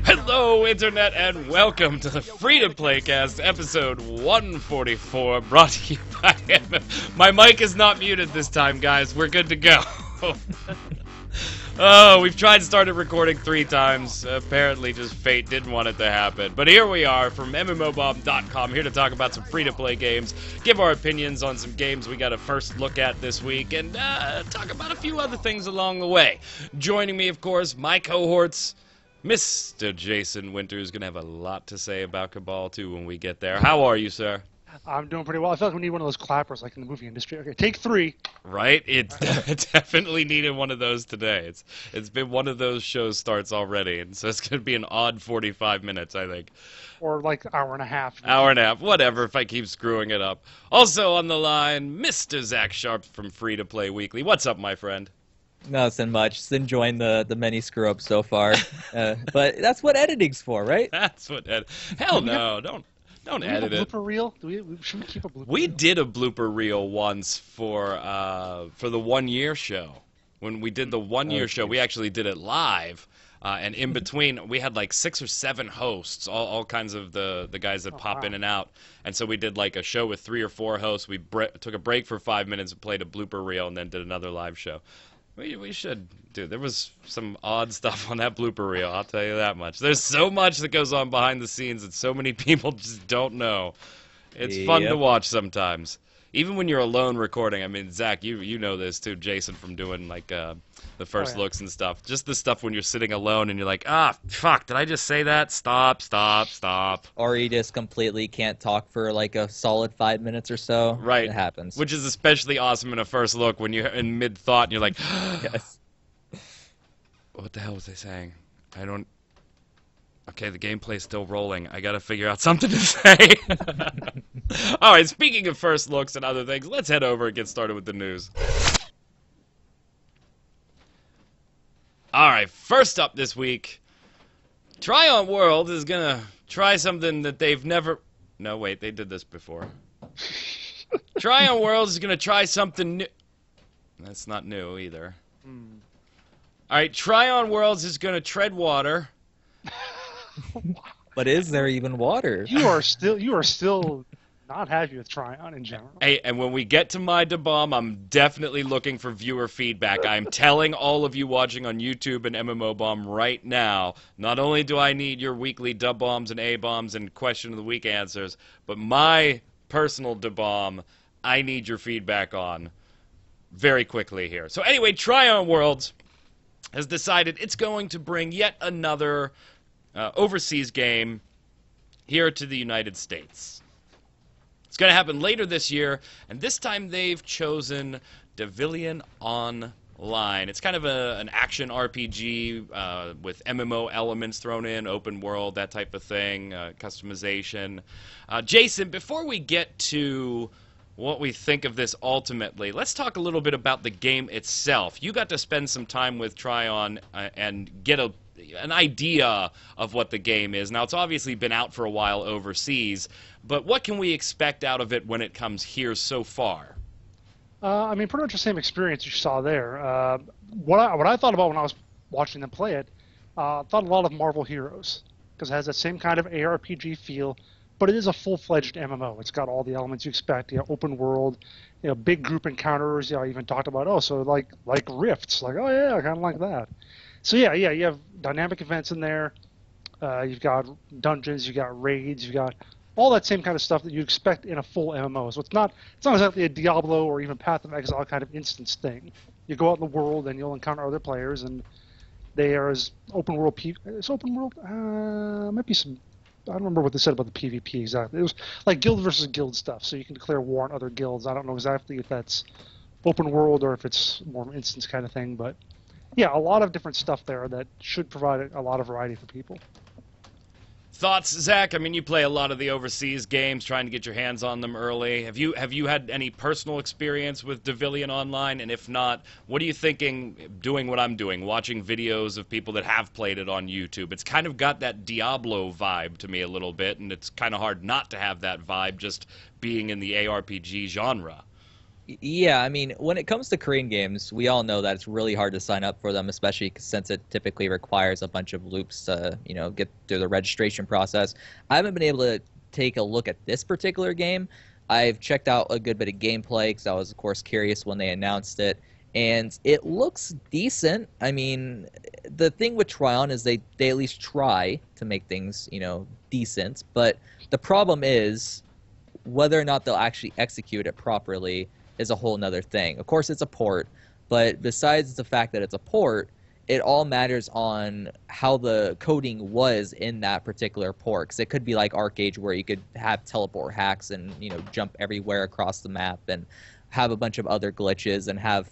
Hello, Internet, and welcome to the Free-to-Play-cast, episode 144, brought to you by My mic is not muted this time, guys. We're good to go. Oh, we've tried to start recording 3 times. Apparently, just fate didn't want it to happen. But here we are from MMOBomb.com, here to talk about some free-to-play games, give our opinions on some games we got a first look at this week, and talk about a few other things along the way. Joining me, of course, my cohorts, Mr. Jason Winters, going to have a lot to say about Cabal, too, when we get there. How are you, sir? I'm doing pretty well. I feel like we need one of those clappers like in the movie industry. Okay, take 3. Right? It definitely needed one of those today. It's been one of those shows starts already, and so it's going to be an odd 45 minutes, I think. Or like hour and a half. Hour and a half, whatever, if I keep screwing it up. Also on the line, Mr. Zach Sharp from Free to Play Weekly. What's up, my friend? Nothing much. Just enjoying the many screw-ups so far. But that's what editing's for, right? That's what hell no, don't edit it. Blooper reel? Should we keep a blooper We reel? did a blooper reel once for the 1 year show. When we did the 1 year show, we actually did it live. And in between, we had like 6 or 7 hosts, all kinds of the guys that pop in and out. And so we did like a show with 3 or 4 hosts. We took a break for 5 minutes and played a blooper reel and then did another live show. We should, dude. There was some odd stuff on that blooper reel, I'll tell you that much. There's so much that goes on behind the scenes that so many people just don't know. It's fun to watch sometimes. Even when you're alone recording. I mean, Zach, you know this too, Jason, from doing like the first looks and stuff. Just the stuff when you're sitting alone and you're like, fuck, did I just say that? Stop. Or you just completely can't talk for like a solid 5 minutes or so. Right. It happens. Which is especially awesome in a first look when you're in mid-thought and you're like, Yes. What the hell was I saying? Okay, the gameplay's still rolling. I gotta figure out something to say. Alright, speaking of first looks and other things, let's head over and get started with the news. Alright, first up this week, Trion Worlds is gonna try something that they've never... No, wait, they did this before. Trion Worlds is gonna try something new... That's not new, either. Alright, Trion Worlds is gonna tread water... But is there even water? You are still not happy with Trion in general. Hey, and when we get to my DeBomb, I'm definitely looking for viewer feedback. I'm telling all of you watching on YouTube and MMO Bomb right now, not only do I need your weekly dub bombs and A bombs and question of the week answers, but my personal DeBomb, I need your feedback on very quickly here. So anyway, Trion Worlds has decided it's going to bring yet another overseas game here to the United States. It's going to happen later this year, and this time they've chosen Devilian Online. It's kind of an action RPG with MMO elements thrown in, open world, that type of thing, customization. Jason, before we get to what we think of this ultimately, let's talk a little bit about the game itself. You got to spend some time with Trion and get an idea of what the game is. Now, it's obviously been out for a while overseas, but what can we expect out of it when it comes here so far? I mean, pretty much the same experience you saw there. What I thought about when I was watching them play it, thought a lot of Marvel Heroes, because it has that same kind of ARPG feel, but it is a full-fledged MMO. It's got all the elements you expect, open world, big group encounters. I even talked about, so like rifts, like, oh yeah, kind of like that. So yeah, you have dynamic events in there. You've got dungeons, you've got raids, you've got all that same kind of stuff that you expect in a full MMO. So it's not exactly a Diablo or even Path of Exile kind of instance thing. You go out in the world and you'll encounter other players, and they are as open world. It's open world. Might be some. I don't remember what they said about the PvP exactly. It was like guild versus guild stuff, so you can declare war on other guilds. I don't know exactly if that's open world or if it's more of an instance kind of thing, but yeah, a lot of different stuff there that should provide a lot of variety for people. Thoughts, Zach? I mean, you play a lot of the overseas games, trying to get your hands on them early. Have you had any personal experience with Devilian Online? And if not, what are you thinking doing what I'm doing, watching videos of people that have played it on YouTube? It's kind of got that Diablo vibe to me a little bit, and it's kind of hard not to have that vibe just being in the ARPG genre. Yeah, I mean, when it comes to Korean games, we all know that it's really hard to sign up for them, especially since it typically requires a bunch of loops to, get through the registration process. I haven't been able to take a look at this particular game. I've checked out a good bit of gameplay because I was, of course, curious when they announced it, and it looks decent. I mean, the thing with Trion is they at least try to make things, decent, but the problem is whether or not they'll actually execute it properly is a whole nother thing. Of course, it's a port, but besides the fact that it's a port, it all matters on how the coding was in that particular port. Because it could be like Arcade, where you could have teleport hacks and jump everywhere across the map, and have a bunch of other glitches, and have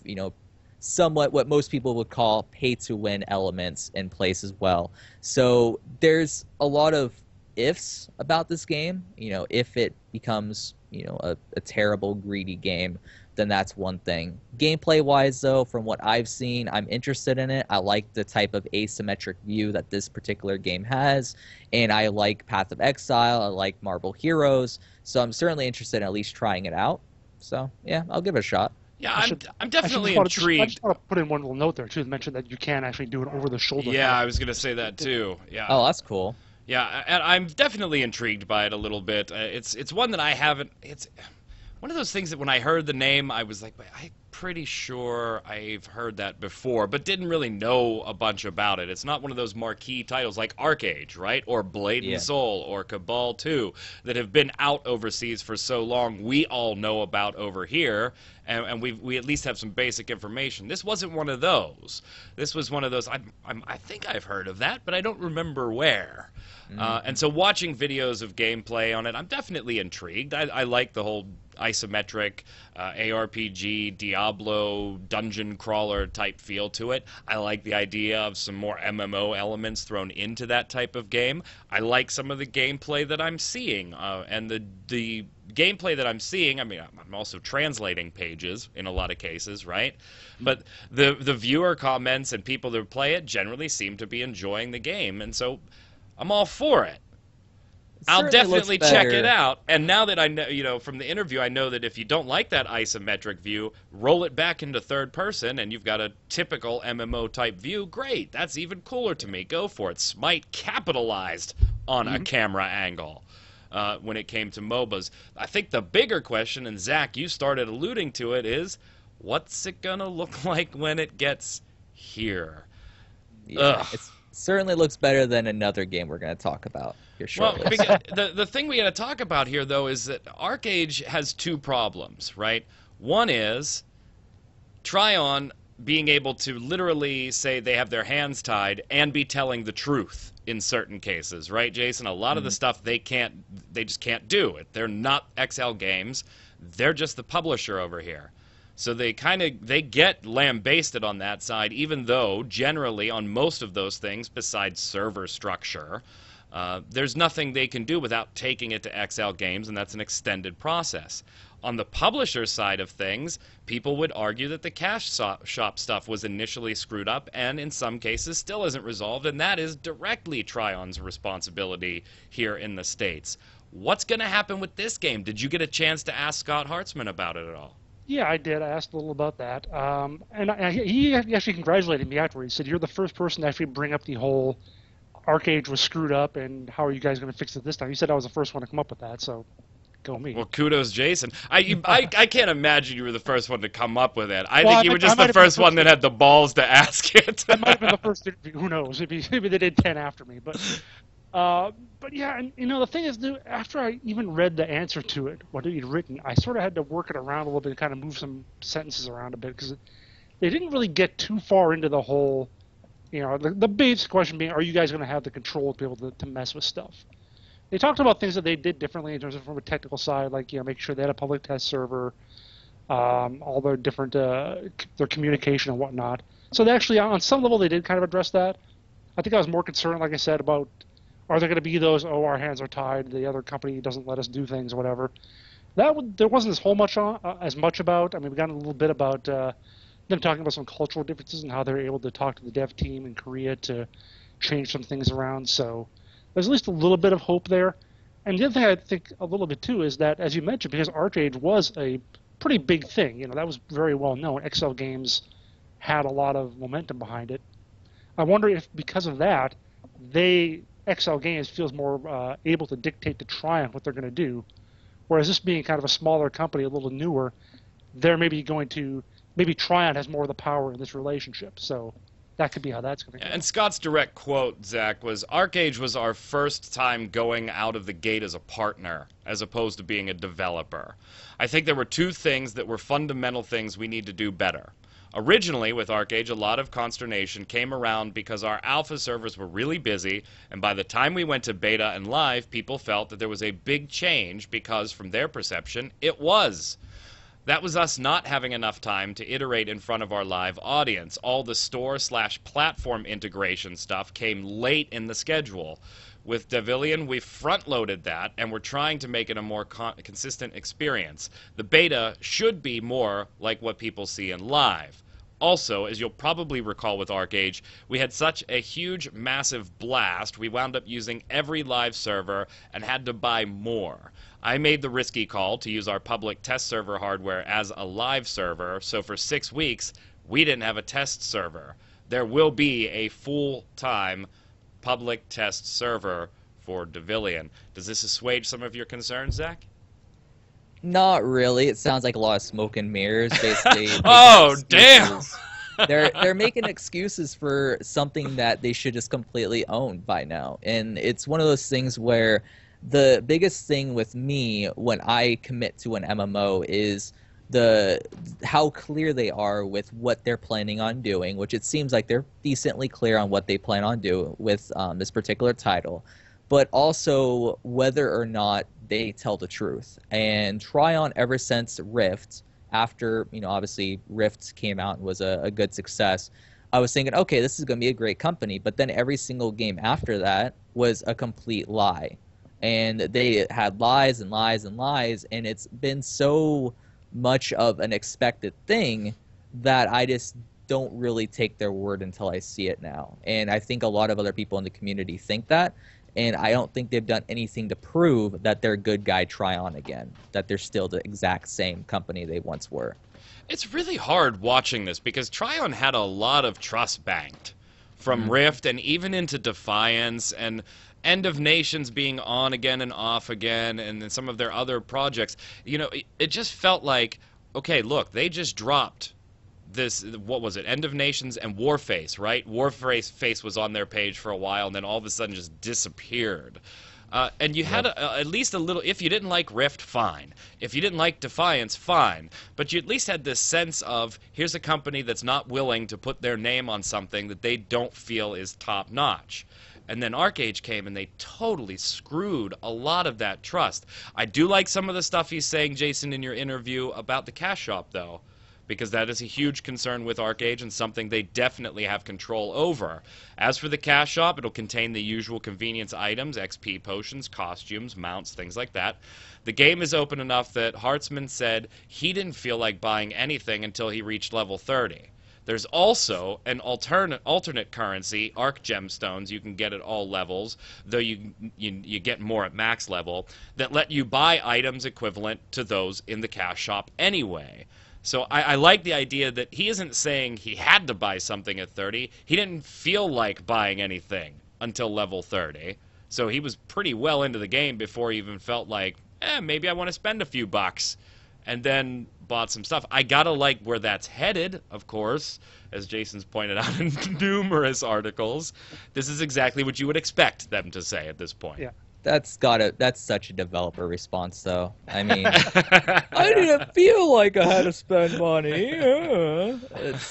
somewhat what most people would call pay-to-win elements in place as well. So there's a lot of ifs about this game. If it becomes a terrible greedy game, then that's one thing. Gameplay wise though, from what I've seen, I'm interested in it. I like the type of asymmetric view that this particular game has, and I like Path of Exile, I like Marble Heroes, so I'm certainly interested in at least trying it out. So yeah, I'll give it a shot. Yeah, I'm definitely intrigued. I just want to put in one little note there too, to mention that you can actually do it over the shoulder. Yeah, I was gonna say that too. Yeah. Oh, that's cool. Yeah, and I'm definitely intrigued by it a little bit. It's one that I haven't. It's one of those things that when I heard the name, I was like, I'm pretty sure I've heard that before, but didn't really know a bunch about it. It's not one of those marquee titles like Arcade, right? Or Blade and Soul or Cabal 2 that have been out overseas for so long we all know about over here, and we at least have some basic information. This wasn't one of those. This was one of those, I think I've heard of that, but I don't remember where. And so watching videos of gameplay on it, I'm definitely intrigued. I like the whole isometric ARPG, Diablo, dungeon crawler type feel to it. I like the idea of some more MMO elements thrown into that type of game. I like some of the gameplay that I'm seeing, and the gameplay that I'm seeing, I mean, I'm also translating pages in a lot of cases, right? But the viewer comments and people that play it generally seem to be enjoying the game, and so I'm all for it. I'll definitely check it out. And now that I know, from the interview, I know that if you don't like that isometric view, roll it back into third person and you've got a typical MMO type view. Great. That's even cooler to me. Go for it. Smite capitalized on a camera angle when it came to MOBAs. I think the bigger question, and Zach, you started alluding to it, is what's it going to look like when it gets here? Yeah, it certainly looks better than another game we're going to talk about here shortly. Well, the thing we got to talk about here, though, is that Arcade has two problems, right? One is Trion being able to literally say they have their hands tied and be telling the truth in certain cases, right, Jason? A lot of the stuff they just can't do it. They're not XL Games. They're just the publisher over here. So they get lambasted on that side, even though generally on most of those things, besides server structure, there's nothing they can do without taking it to XL Games, and that's an extended process. On the publisher side of things, people would argue that the cash shop stuff was initially screwed up and in some cases still isn't resolved, and that is directly Trion's responsibility here in the States. What's going to happen with this game? Did you get a chance to ask Scott Hartzman about it at all? Yeah, I did. I asked a little about that. And he actually congratulated me afterwards. He said, you're the first person to actually bring up the whole Arcade was screwed up and how are you guys going to fix it this time? He said I was the first one to come up with that, so go me. Well, kudos, Jason. I can't imagine you were the first one to come up with it. I think you were just the first one that had the balls to ask it. I might have been the first interview. Who knows? Maybe they did 10 after me. But yeah, and the thing is, after I even read the answer to it, what he'd written, I sort of had to work it around a little bit and kind of move some sentences around a bit because they didn't really get too far into the whole, the basic question being, are you guys going to have the control to be able to mess with stuff? They talked about things that they did differently in terms of from a technical side, like make sure they had a public test server, all their different their communication and whatnot. So they actually, on some level, they did kind of address that. I think I was more concerned, like I said, about are there going to be those, our hands are tied, the other company doesn't let us do things, or whatever. There wasn't as much about. I mean, we got a little bit about them talking about some cultural differences and how they're able to talk to the dev team in Korea to change some things around. So there's at least a little bit of hope there. And the other thing I think a little bit too is that, as you mentioned, because Arcade was a pretty big thing. You know, that was very well known. XL Games had a lot of momentum behind it. I wonder if because of that, XL Games feels more able to dictate to Trion what they're going to do, whereas this being kind of a smaller company, a little newer, they're maybe Trion has more of the power in this relationship. So that could be how that's going to go. And Scott's direct quote, Zach, was, "ArcAge was our first time going out of the gate as a partner, as opposed to being a developer. I think there were two things that were fundamental things we need to do better. Originally, with ArcAge, a lot of consternation came around because our alpha servers were really busy, and by the time we went to beta and live, people felt that there was a big change because, from their perception, it was. That was us not having enough time to iterate in front of our live audience. All the store/platform integration stuff came late in the schedule. With Devilian, we front-loaded that, and we're trying to make it a more consistent experience. The beta should be more like what people see in live. Also, as you'll probably recall with ArcAge, we had such a huge, massive blast, we wound up using every live server and had to buy more. I made the risky call to use our public test server hardware as a live server, so for 6 weeks, we didn't have a test server. There will be a full-time public test server for Devilian. Does this assuage some of your concerns, Zach? Not really. It sounds like a lot of smoke and mirrors, basically. Oh, damn! They're making excuses for something that they should just completely own by now. And it's one of those things where the biggest thing with me when I commit to an MMO is how clear they are with what they're planning on doing, which it seems like they're decently clear on what they plan on doing with this particular title, but also whether or not they tell the truth. And Trion, ever since Rift, after, obviously Rift came out and was a good success, I was thinking, okay, this is going to be a great company, but then every single game after that was a complete lie. And they had lies and lies and lies, and it's been so much of an expected thing that I just don't really take their word until I see it now. And I think a lot of other people in the community think that, and I don't think they've done anything to prove that they're good guy Trion again, that they're still the exact same company they once were. It's really hard watching this because Trion had a lot of trust banked from Rift and even into Defiance and End of Nations being on again and off again, and then some of their other projects. It just felt like, okay, look, they just dropped this, what was it, End of Nations and Warface, right? Warface was on their page for a while, and then all of a sudden just disappeared. And you had at least a little, if you didn't like Rift, fine. If you didn't like Defiance, fine. But you at least had this sense of, here's a company that's not willing to put their name on something that they don't feel is top-notch. And then ArcAge came and they totally screwed a lot of that trust. I do like some of the stuff he's saying, Jason, in your interview about the cash shop, though, because that is a huge concern with ArcAge and something they definitely have control over. As for the cash shop, it'll contain the usual convenience items, XP potions, costumes, mounts, things like that. The game is open enough that Hartzman said he didn't feel like buying anything until he reached level 30. There's also an alternate currency, Arc Gemstones, you can get at all levels, though you get more at max level, that let you buy items equivalent to those in the cash shop anyway. So I like the idea that he isn't saying he had to buy something at 30. He didn't feel like buying anything until level 30. So he was pretty well into the game before he even felt like, maybe I want to spend a few bucks. And then bought some stuff. I gotta like where that's headed, of course, as Jason's pointed out in numerous articles. This is exactly what you would expect them to say at this point. Yeah. That's such a developer response, though. I mean, I didn't feel like I had to spend money.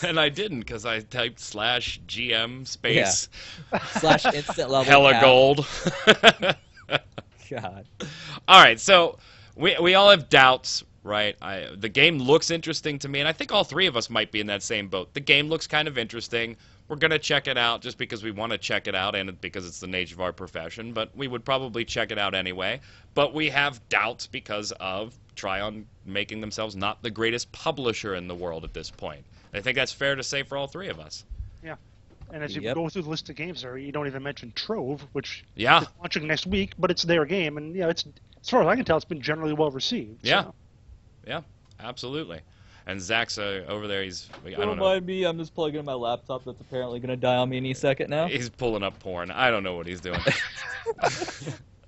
And I didn't, because I typed /GM space / instant level hella cap. gold. God. All right, so we all have doubts. Right, the game looks interesting to me, and I think all three of us might be in that same boat. The game looks kind of interesting. We're going to check it out just because we want to check it out and because it's the nature of our profession, but we would probably check it out anyway. But we have doubts because of Trion making themselves not the greatest publisher in the world at this point. I think that's fair to say for all three of us. Yeah. And as you go through the list of games there, you don't even mention Trove, which is launching next week, but it's their game, and it's as far as I can tell, it's been generally well received. Yeah. So. Yeah. absolutely. And Zach's over there. I Don't don't know. mind me. I'm just plugging in my laptop that's apparently going to die on me any second now. He's pulling up porn. I don't know what he's doing.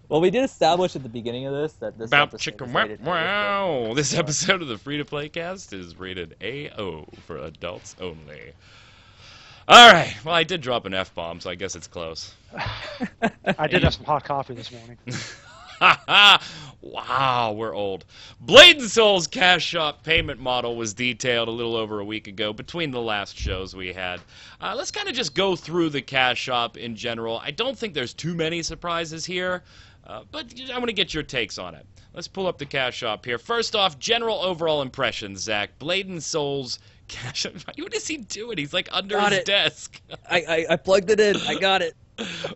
Well, we did establish at the beginning of this that this About episode chicken is rated A. wow. This episode of the Free to Play Cast is rated AO for adults only. All right. Well, I did drop an F-bomb, so I guess it's close. I did have some hot coffee this morning. Wow, we're old. Blade and Soul's cash shop payment model was detailed a little over a week ago between the last shows we had. Let's kind of just go through the cash shop in general. I don't think there's too many surprises here, but I want to get your takes on it. Let's pull up the cash shop here. First off, general overall impressions, Zach. Blade and Soul's cash shop. What is he doing? He's like under his desk. I plugged it in. I got it.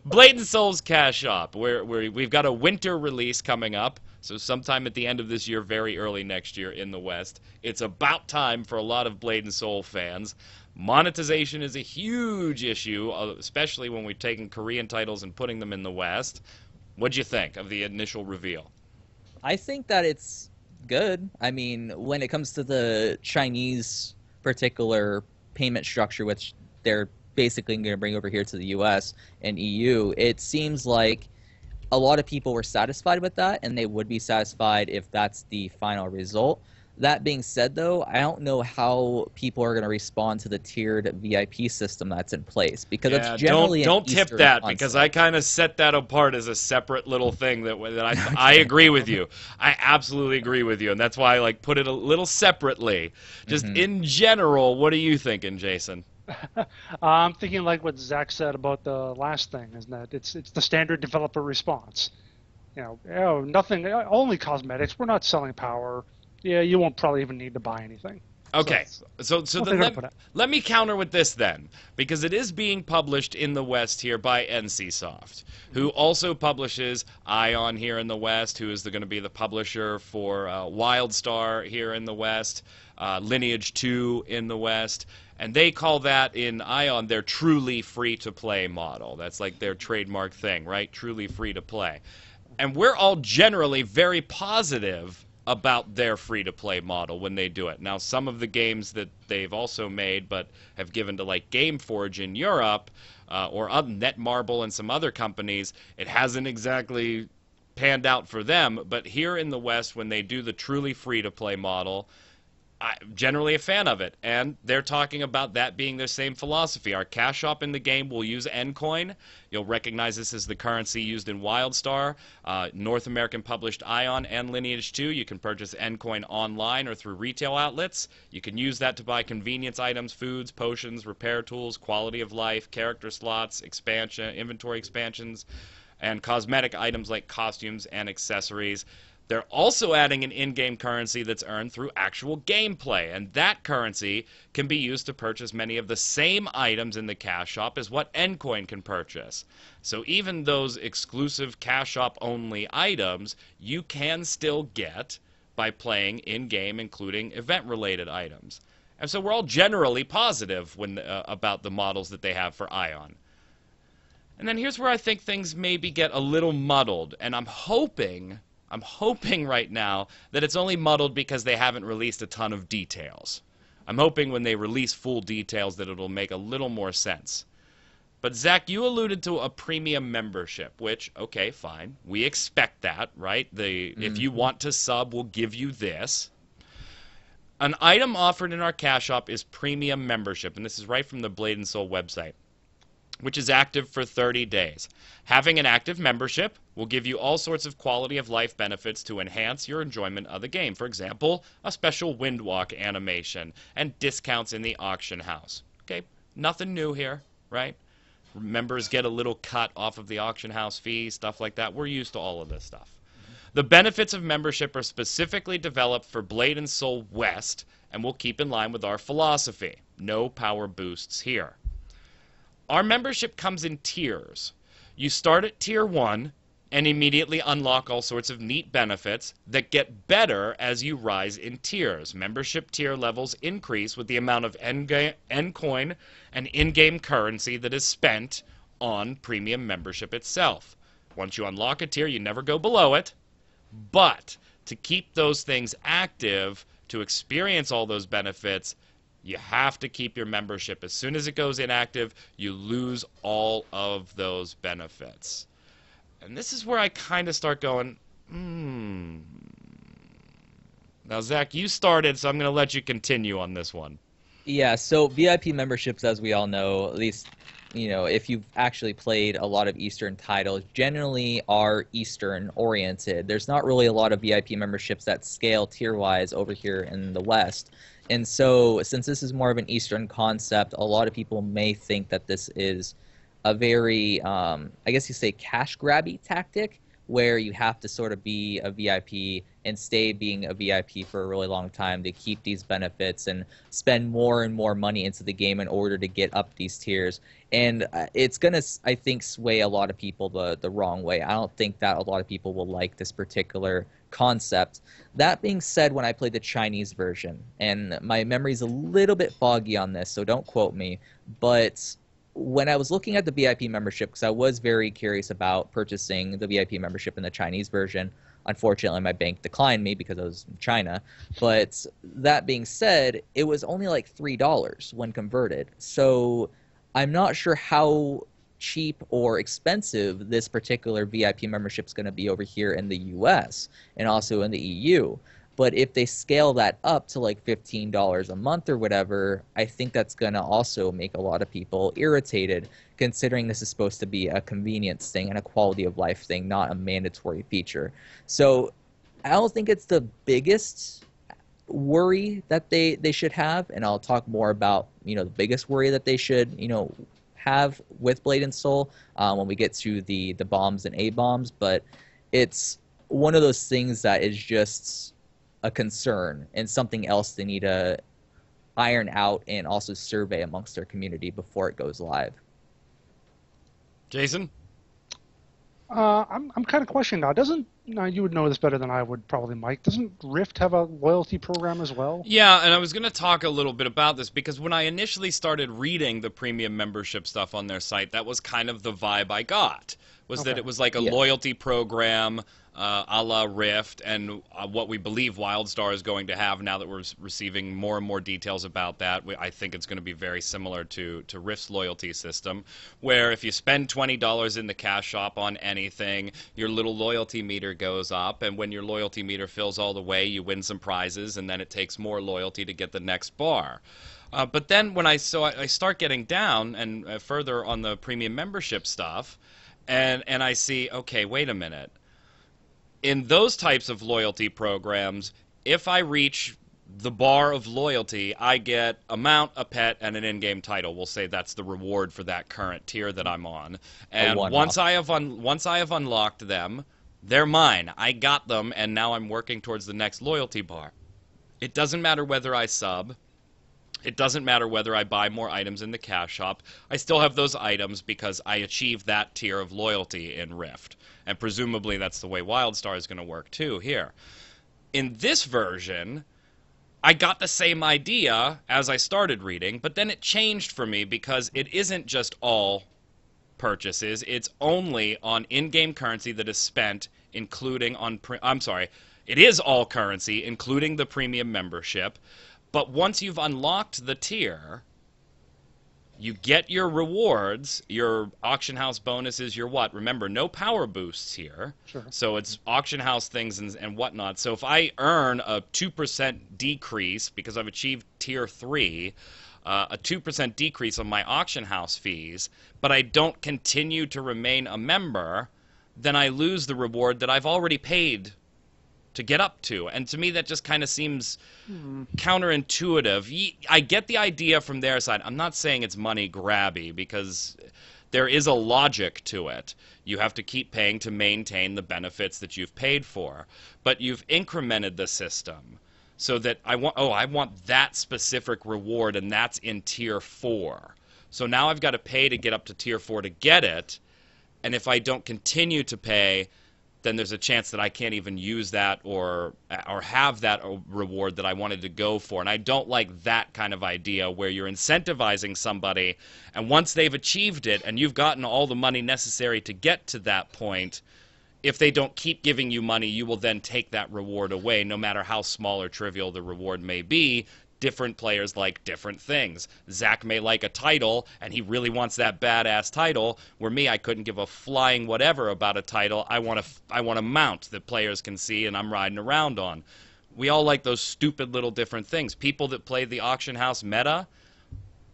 Blade and Soul's cash shop, where we've got a winter release coming up, so sometime at the end of this year, very early next year in the West. It's about time for a lot of Blade and Soul fans. Monetization is a huge issue, especially when we've taken Korean titles and putting them in the West. What'd you think of the initial reveal? I think that it's good. I mean, when it comes to the Chinese particular payment structure, which they're basically going to bring over here to the US and EU, it seems like a lot of people were satisfied with that, and they would be satisfied if that's the final result. That being said, though, I don't know how people are going to respond to the tiered VIP system that's in place, because it's generally don't tip Eastern that concept. because I kind of set that apart as a separate little thing that I agree with you. I absolutely agree with you, and that's why I like put it a little separately. Just in general, what are you thinking, Jason? I'm thinking like what Zach said about the last thing, is that it's the standard developer response. Nothing, only cosmetics. We're not selling power. Yeah, you won't probably even need to buy anything. Okay, so then let me counter with this then, because it is being published in the West here by NCSoft, who also publishes Ion here in the West, who is going to be the publisher for WildStar here in the West, Lineage 2 in the West, and they call that in Ion their truly free-to-play model. That's like their trademark thing, right? Truly free-to-play. And we're all generally very positive about their free-to-play model when they do it. Now, some of the games that they've also made but have given to like GameForge in Europe or Netmarble and some other companies, it hasn't exactly panned out for them. But here in the West, when they do the truly free-to-play model, I'm generally a fan of it, and they're talking about that being their same philosophy. Our cash shop in the game will use Ncoin. You'll recognize this as the currency used in WildStar. North American published Ion and Lineage 2. You can purchase Ncoin online or through retail outlets. You can use that to buy convenience items, foods, potions, repair tools, quality of life, character slots, inventory expansions, and cosmetic items like costumes and accessories. They're also adding an in-game currency that's earned through actual gameplay, and that currency can be used to purchase many of the same items in the cash shop as what Ncoin can purchase. So even those exclusive cash shop only items you can still get by playing in-game, including event-related items. And so we're all generally positive about the models that they have for Ion. And then here's where I think things maybe get a little muddled, and I'm hoping right now that it's only muddled because they haven't released a ton of details. I'm hoping when they release full details that it'll make a little more sense. But Zach, you alluded to a premium membership, which, okay, fine. We expect that, right? If you want to sub, we'll give you this. An item offered in our cash shop is premium membership, and this is right from the Blade and Soul website, which is active for 30 days. Having an active membership will give you all sorts of quality of life benefits to enhance your enjoyment of the game. For example, a special windwalk animation and discounts in the auction house. Okay, nothing new here, right? Members get a little cut off of the auction house fee, stuff like that. We're used to all of this stuff. The benefits of membership are specifically developed for Blade and Soul West and will keep in line with our philosophy. No power boosts here. Our membership comes in tiers. You start at tier 1 and immediately unlock all sorts of neat benefits that get better as you rise in tiers. Membership tier levels increase with the amount of Ncoin and in-game currency that is spent on premium membership itself. Once you unlock a tier, you never go below it. But to keep those things active, to experience all those benefits, you have to keep your membership. As soon as it goes inactive, you lose all of those benefits. And this is where I kind of start going, Now, Zach, you started, so I'm going to let you continue on this one. Yeah, so VIP memberships, as we all know, at least, if you've actually played a lot of Eastern titles, generally are Eastern oriented. There's not really a lot of VIP memberships that scale tier-wise over here in the West. And so, since this is more of an Eastern concept, a lot of people may think that this is a very, I guess you say, cash-grabby tactic, where you have to sort of be a VIP and stay being a VIP for a really long time to keep these benefits and spend more and more money into the game in order to get up these tiers. And it's going to, I think, sway a lot of people the wrong way. I don't think that a lot of people will like this particular concept. That being said, when I played the Chinese version, and my memory's a little bit foggy on this, so don't quote me, but when I was looking at the VIP membership, because I was very curious about purchasing the VIP membership in the Chinese version, unfortunately my bank declined me because I was in China. But that being said, it was only like $3 when converted. So I'm not sure how cheap or expensive this particular VIP membership is going to be over here in the US and also in the EU. But if they scale that up to like $15 a month or whatever, I think that's going to also make a lot of people irritated, considering this is supposed to be a convenience thing and a quality of life thing, not a mandatory feature. So I don't think it's the biggest worry that they should have, and I'll talk more about the biggest worry that they should have with Blade and Soul when we get to the bombs and A-bombs. But it's one of those things that is just a concern and something else they need to iron out and also survey amongst their community before it goes live. Jason? I'm kind of questioning now. You would know this better than I would probably, Mike. Doesn't Rift have a loyalty program as well? Yeah, and I was going to talk a little bit about this because when I initially started reading the premium membership stuff on their site, that was kind of the vibe I got, was that it was like a loyalty program a la Rift, and what we believe WildStar is going to have now that we're receiving more and more details about that. I think it's going to be very similar to Rift's loyalty system, where if you spend $20 in the cash shop on anything, your little loyalty meter goes up, and when your loyalty meter fills all the way, you win some prizes, and then it takes more loyalty to get the next bar. But then when I start getting down and further on the premium membership stuff, and I see, okay, wait a minute. In those types of loyalty programs, if I reach the bar of loyalty, I get a mount, a pet, and an in-game title. We'll say that's the reward for that current tier that I'm on. And once I have unlocked them, they're mine. I got them, and now I'm working towards the next loyalty bar. It doesn't matter whether I sub. It doesn't matter whether I buy more items in the cash shop. I still have those items because I achieved that tier of loyalty in Rift. And presumably that's the way WildStar is going to work too here. In this version, I got the same idea as I started reading, but then it changed for me because it isn't just all purchases. It's only on in-game currency that is spent, including on... it is all currency, including the premium membership. But once you've unlocked the tier, you get your rewards, your auction house bonuses, your what? Remember, no power boosts here. Sure. So it's auction house things and whatnot. So if I earn a 2% decrease because I've achieved tier 3, a 2% decrease on my auction house fees, but I don't continue to remain a member, then I lose the reward that I've already paid to get up to. And to me, that just kind of seems counterintuitive. I get the idea from their side. I'm not saying it's money grabby because there is a logic to it. You have to keep paying to maintain the benefits that you've paid for. But you've incremented the system so that I want that specific reward, and that's in tier 4. So now I've got to pay to get up to tier 4 to get it. And if I don't continue to pay, then there's a chance that I can't even use that or have that reward that I wanted to go for. And I don't like that kind of idea where you're incentivizing somebody, and once they've achieved it and you've gotten all the money necessary to get to that point, if they don't keep giving you money, you will then take that reward away, no matter how small or trivial the reward may be. Different players like different things. Zach may like a title, and he really wants that badass title, where me, I couldn't give a flying whatever about a title. I want a mount that players can see and I'm riding around on. We all like those stupid little different things. People that play the auction house meta,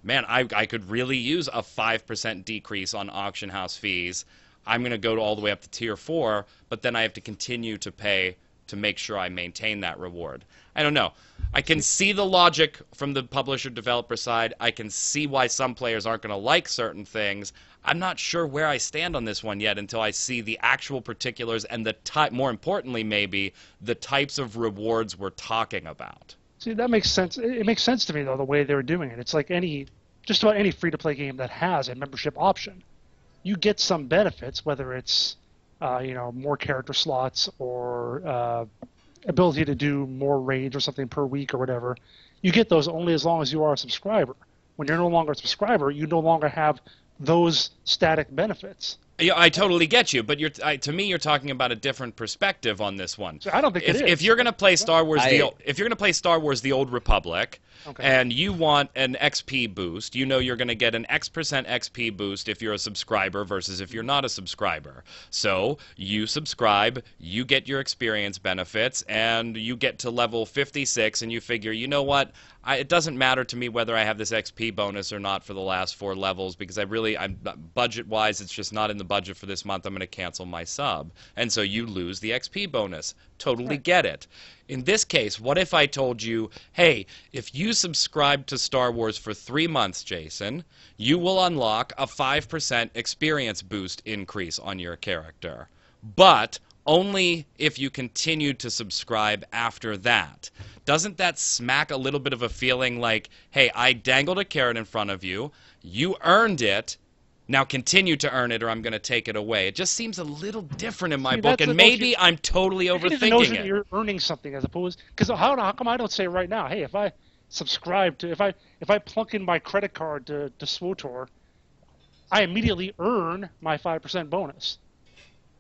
man, I could really use a 5% decrease on auction house fees. I'm going to go all the way up to tier 4, but then I have to continue to pay to make sure I maintain that reward. I don't know. I can see the logic from the publisher-developer side. I can see why some players aren't going to like certain things. I'm not sure where I stand on this one yet until I see the actual particulars and the type, more importantly maybe, the types of rewards we're talking about. See, that makes sense. It makes sense to me, though, the way they were doing it. It's like just about any free-to-play game that has a membership option. You get some benefits, whether it's more character slots or ability to do more raids or something per week or whatever. You get those only as long as you are a subscriber. When you're no longer a subscriber, you no longer have those static benefits. Yeah, I totally get you, but to me, you're talking about a different perspective on this one. So I don't think it is. If you're going to play Star Wars, if you're going to play Star Wars: The Old Republic, okay, and you want an XP boost, you know you're going to get an X% XP boost if you're a subscriber versus if you're not a subscriber. So you subscribe, you get your experience benefits, and you get to level 56, and you figure, you know what? It doesn't matter to me whether I have this XP bonus or not for the last 4 levels, because I'm budget-wise, it's just not in the budget for this month. I'm going to cancel my sub. And so you lose the XP bonus. Totally get it. In this case, what if I told you, hey, if you subscribe to Star Wars for 3 months, Jason, you will unlock a 5% experience boost increase on your character. But only if you continue to subscribe after that. Doesn't that smack a little bit of a feeling like, hey, I dangled a carrot in front of you, you earned it, now continue to earn it or I'm going to take it away? It just seems a little different in my book, and maybe I'm totally overthinking it. You're earning something as opposed, because how come I don't say right now, hey, if I subscribe to, if I plunk in my credit card to SWTOR, I immediately earn my 5% bonus.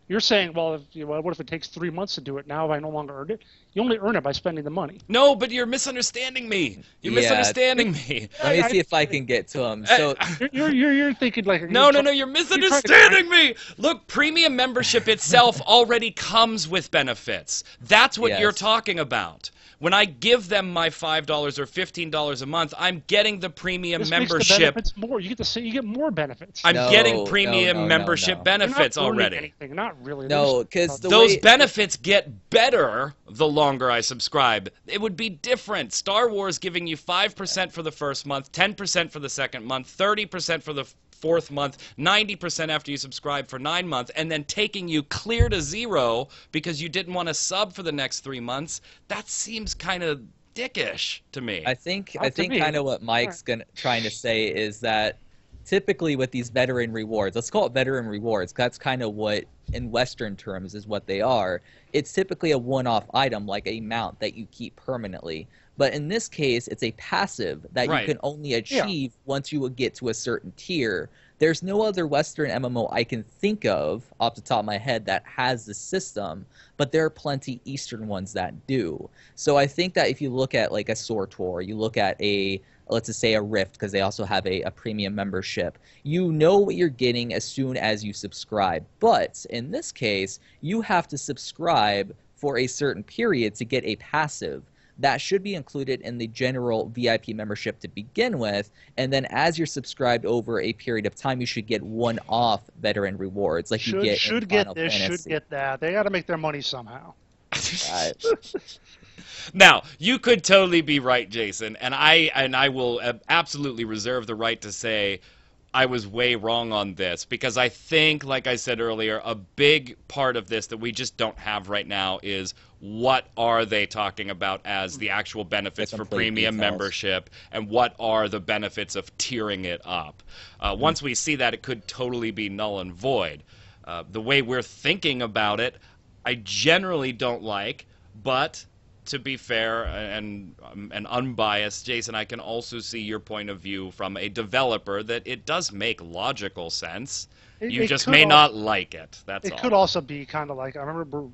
You're saying, well, what if it takes 3 months to do it? Now have I no longer earned it? You only earn it by spending the money. No, but you're misunderstanding me. You're misunderstanding me. Let me see if I can get to him. So you're thinking like no, you're misunderstanding me. Look, premium membership itself already comes with benefits. That's what you're talking about. When I give them my $5 or $15 a month, I'm getting the premium membership. Makes the benefits more. You get more benefits. I'm getting premium membership benefits already. Anything. Not really. No, because those benefits get better the longer I subscribe. It would be different. Star Wars giving you 5% for the first month, 10% for the second month, 30% for the 4th month, 90% after you subscribe for 9 months, and then taking you clear to 0 because you didn't want to sub for the next 3 months. That seems kind of dickish to me. I think kind of what Mike's trying to say is that typically with these veteran rewards, let's call it veteran rewards, that's kind of what in Western terms is what they are. It's typically a one-off item like a mount that you keep permanently. But in this case, it's a passive that you can only achieve once you would get to a certain tier. There's no other Western MMO I can think of off the top of my head that has this system, but there are plenty Eastern ones that do. So I think that if you look at like a SWTOR, you look at let's just say a Rift, because they also have a premium membership, you know what you're getting as soon as you subscribe. But in this case, you have to subscribe for a certain period to get a passive. That should be included in the general VIP membership to begin with, and then as you're subscribed over a period of time, you should get one-off veteran rewards like you get in Final Fantasy. Should get that. They got to make their money somehow. Now, you could totally be right, Jason, and I will absolutely reserve the right to say I was way wrong on this, because I think, like I said earlier, a big part of this that we just don't have right now is what are they talking about as the actual benefits for premium membership, and what are the benefits of tiering it up. Once we see that, it could totally be null and void. The way we're thinking about it, I generally don't like, but to be fair and unbiased, Jason, I can also see your point of view from a developer that it does make logical sense. You just may not like it. That's all. It could also be kind of like, I remember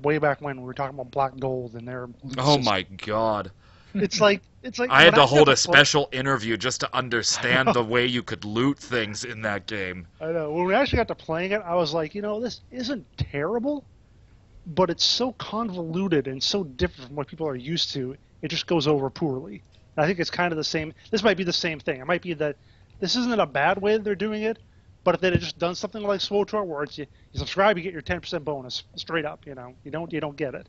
way back when we were talking about Black Gold and their Oh my God. It's like I had to hold a special interview just to understand the way you could loot things in that game. I know. When we actually got to playing it, I was like, this isn't terrible, but it's so convoluted and so different from what people are used to, it just goes over poorly. And I think it's kind of the same. This might be the same thing. It might be that this isn't a bad way that they're doing it, but if they had just done something like Trion Worlds, you subscribe, you get your 10% bonus straight up. You don't get it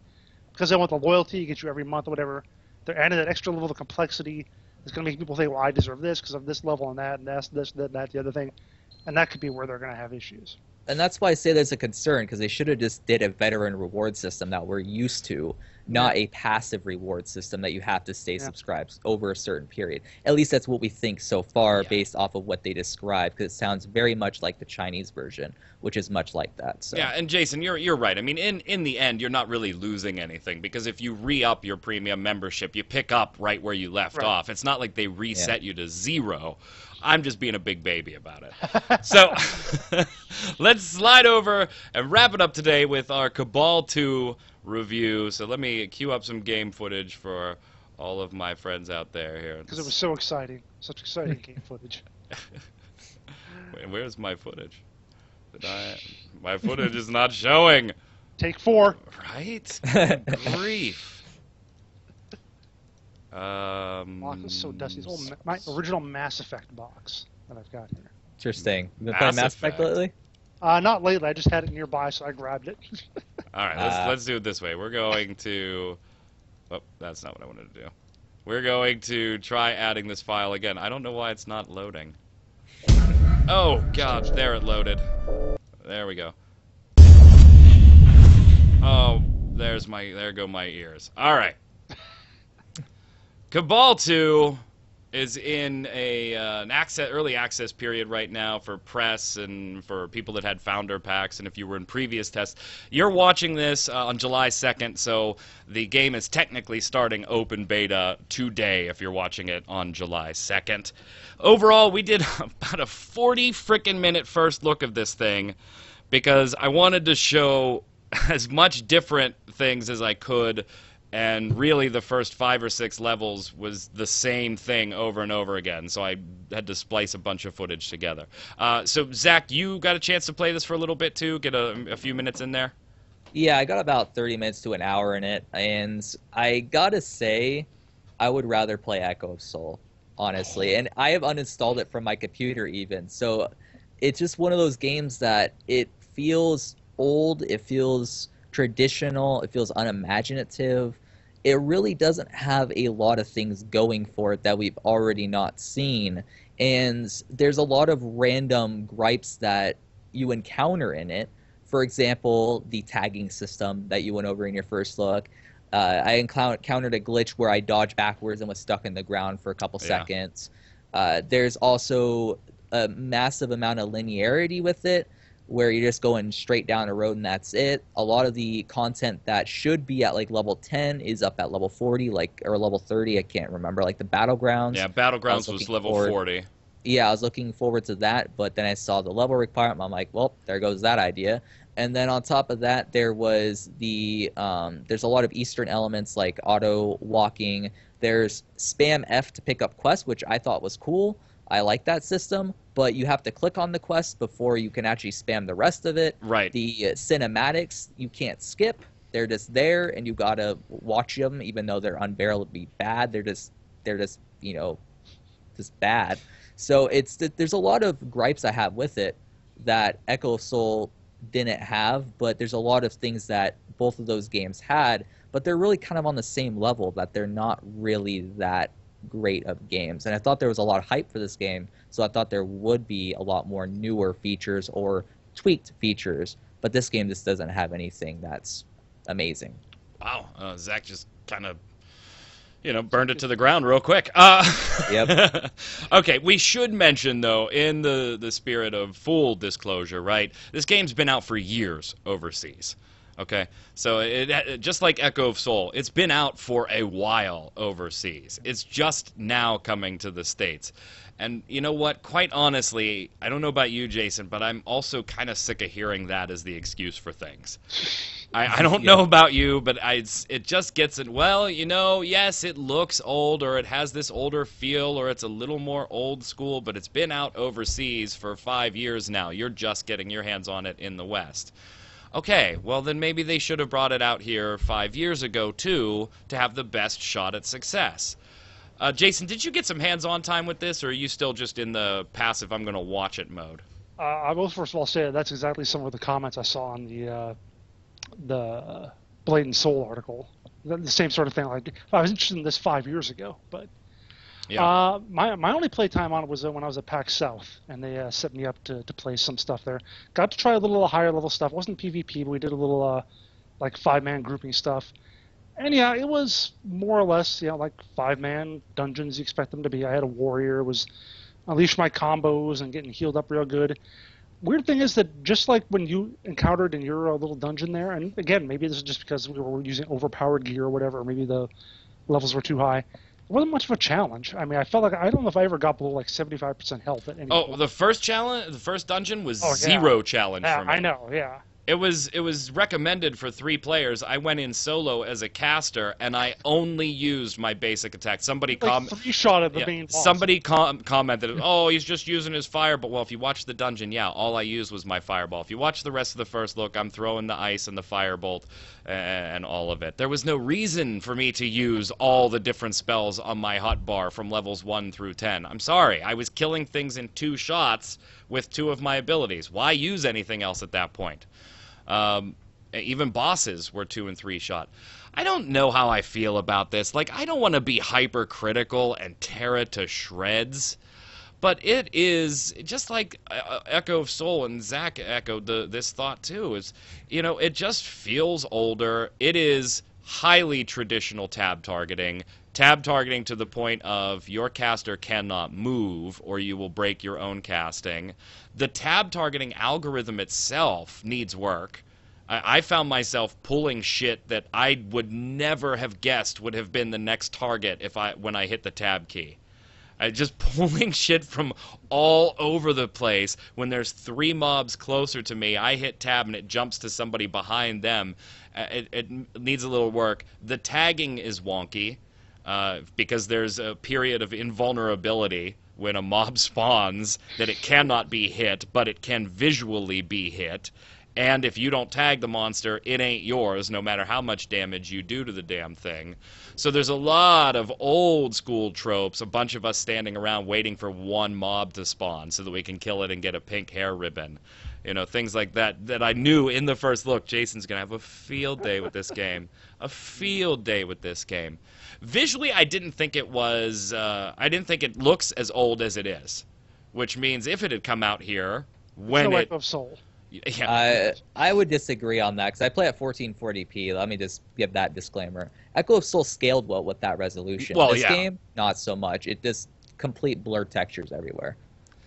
because they want the loyalty. You get you every month or whatever. They're adding that extra level of complexity. It's going to make people think, well, I deserve this because of this level and that's this, that, the other thing, and that could be where they're going to have issues. And that's why I say there's a concern, because they should have just did a veteran reward system that we're used to, not a passive reward system that you have to stay subscribed over a certain period. At least that's what we think so far based off of what they describe, because it sounds very much like the Chinese version, which is much like that. So. Yeah, and Jason, you're right. I mean, in the end, you're not really losing anything, because if you re-up your premium membership, you pick up right where you left off. It's not like they reset you to 0. I'm just being a big baby about it. So let's slide over and wrap it up today with our Cabal 2 review. So let me queue up some game footage for all of my friends out there here. Because it was so exciting. Such exciting game footage. Wait, where's my footage? My footage is not showing. Take 4. Right? Grief. Box is so dusty. It's my original Mass Effect box that I've got here. Interesting. You been playing Mass Effect lately? Not lately. I just had it nearby, so I grabbed it. All right, let's do it this way. We're going to... Oh, that's not what I wanted to do. We're going to try adding this file again. I don't know why it's not loading. Oh, God, there it loaded. There we go. Oh, there go my ears. All right. Cabal 2 is in an early access period right now for press and for people that had founder packs, and if you were in previous tests. You're watching this on July 2nd, so the game is technically starting open beta today if you're watching it on July 2nd. Overall, we did about a 40 frickin' minute first look of this thing because I wanted to show as much different things as I could. And really, the first 5 or 6 levels was the same thing over and over again, so I had to splice a bunch of footage together. So, Zach, you got a chance to play this for a little bit, too? Get a few minutes in there? Yeah, I got about 30 minutes to an hour in it, and I gotta say, I would rather play Echo of Soul, honestly. And I have uninstalled it from my computer, even. So, it's just one of those games that it feels old, it feels traditional, it feels unimaginative. It really doesn't have a lot of things going for it that we've already not seen. And there's a lot of random gripes that you encounter in it. For example, the tagging system that you went over in your first look. I encountered a glitch where I dodged backwards and was stuck in the ground for a couple seconds. There's also a massive amount of linearity with it, where you're just going straight down a road and that's it. A lot of the content that should be at like level 10 is up at level 40, or level 30, I can't remember, like the Battlegrounds. Yeah, Battlegrounds was level 40. Yeah, I was looking forward to that, but then I saw the level requirement. I'm like, well, there goes that idea. And then on top of that, there was there's a lot of Eastern elements like auto walking. There's spam F to pick up quests, which I thought was cool. I like that system, but you have to click on the quest before you can actually spam the rest of it. Right. The cinematics, you can't skip. They're just there, and you gotta watch them, even though they're unbearably bad. They're just just bad. So there's a lot of gripes I have with it that Echo of Soul didn't have, but there's a lot of things that both of those games had, but they're really kind of on the same level, that they're not really that great of games. And I thought there was a lot of hype for this game, so I thought there would be a lot more newer features or tweaked features, but this game just doesn't have anything that's amazing. Wow, Zach just kind of burned it to the ground real quick. Yep. Okay, we should mention, though, in the spirit of full disclosure, right, this game's been out for years overseas. Okay, so it just like Echo of Soul, it's been out for a while overseas. It's just now coming to the States. And you know what? Quite honestly, I don't know about you, Jason, but I'm also kind of sick of hearing that as the excuse for things. I don't know about you, but it just gets it. Well, yes, it looks old, or it has this older feel, or it's a little more old school, but it's been out overseas for 5 years now. You're just getting your hands on it in the West. Okay, well then maybe they should have brought it out here 5 years ago, too, to have the best shot at success. Jason, did you get some hands-on time with this, or are you still just in the passive, I'm going to watch it mode? I will first of all say that's exactly some of the comments I saw on the Blade and Soul article. The same sort of thing. Like, I was interested in this 5 years ago, but Yeah. my only play time on it was when I was at PAX South, and they set me up to play some stuff there. Got to try a little higher level stuff. It wasn't PvP, but we did a little like 5-man grouping stuff. And yeah, it was more or less, like 5-man dungeons you expect them to be. I had a warrior, was unleash my combos and getting healed up real good. Weird thing is that just like when you encountered in your little dungeon there, and again, maybe this is just because we were using overpowered gear or whatever, or maybe the levels were too high. It wasn't much of a challenge. I mean, I felt like I don't know if I ever got below like 75% health at any point. Oh, the first dungeon was yeah. zero challenge Yeah, for me. I know, yeah. It was recommended for 3 players. I went in solo as a caster, and I only used my basic attack. Somebody Like 3-shot at the main boss. Somebody commented, "Oh, he's just using his fireball." Well, if you watch the dungeon, all I used was my fireball. If you watch the rest of the first look, I'm throwing the ice and the firebolt and all of it. There was no reason for me to use all the different spells on my hotbar from levels 1 through 10. I'm sorry, I was killing things in 2 shots with 2 of my abilities. Why use anything else at that point? Even bosses were 2 and 3 shot. I don't know how I feel about this. Like, I don't want to be hypercritical and tear it to shreds, but it is just like Echo of Soul, and Zach echoed this thought too. It just feels older. It is highly traditional tab targeting. Tab targeting to the point of your caster cannot move or you will break your own casting. The tab targeting algorithm itself needs work. I found myself pulling shit that I would never have guessed would have been the next target when I hit the tab key. Just pulling shit from all over the place. When there's 3 mobs closer to me, I hit tab and it jumps to somebody behind them. It needs a little work. The tagging is wonky. Because there's a period of invulnerability when a mob spawns that it cannot be hit, but it can visually be hit. And if you don't tag the monster, it ain't yours, no matter how much damage you do to the damn thing. So there's a lot of old school tropes, a bunch of us standing around waiting for one mob to spawn so that we can kill it and get a pink hair ribbon. Things like that I knew in the first look, Jason's going to have a field day with this game. A field day with this game. Visually, I didn't think it looks as old as it is. Which means if it had come out here, when no it... Echo of Soul. Yeah. I would disagree on that, because I play at 1440p. Let me just give that disclaimer. Echo of Soul scaled well with that resolution. Well, this game, not so much. It just complete blur textures everywhere.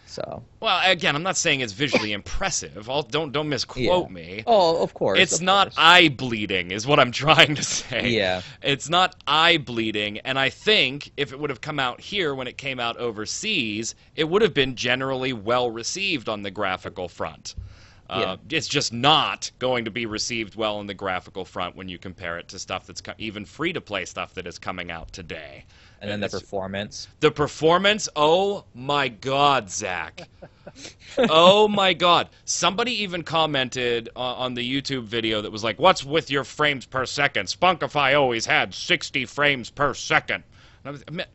So. Well, again, I'm not saying it's visually impressive. Don't misquote me. Oh, of course. It's not eye-bleeding, is what I'm trying to say. Yeah. It's not eye-bleeding, and I think if it would have come out here when it came out overseas, it would have been generally well-received on the graphical front. It's just not going to be received well on the graphical front when you compare it to stuff that's even free-to-play stuff that is coming out today. And then the performance. The performance, oh my God, Zach. Oh my God. Somebody even commented on the YouTube video that was like, what's with your frames per second? Spunkify always had 60 frames per second. And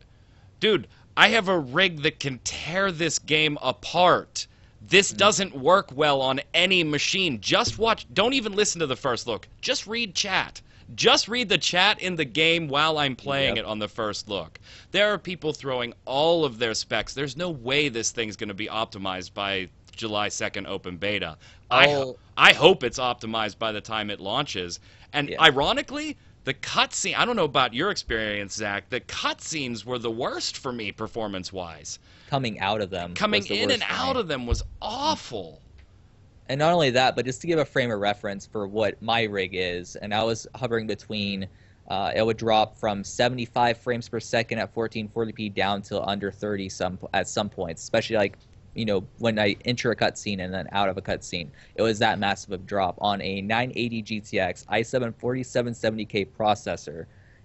dude, I have a rig that can tear this game apart. This doesn't work well on any machine. Just watch. Don't even listen to the first look. Just read chat. Just read the chat in the game while I'm playing it on the first look. There are people throwing all of their specs. There's no way this thing's going to be optimized by July 2nd open beta. I hope it's optimized by the time it launches. And ironically, the cutscene, I don't know about your experience, Zach, the cutscenes were the worst for me performance-wise. Coming out of them. Coming in and out of them was awful. And not only that, but just to give a frame of reference for what my rig is, and I was hovering between, it would drop from 75 frames per second at 1440p down to under 30 at some points, especially like, when I enter a cutscene and then out of a cutscene. It was that massive of drop on a 980 GTX i7 4770K processor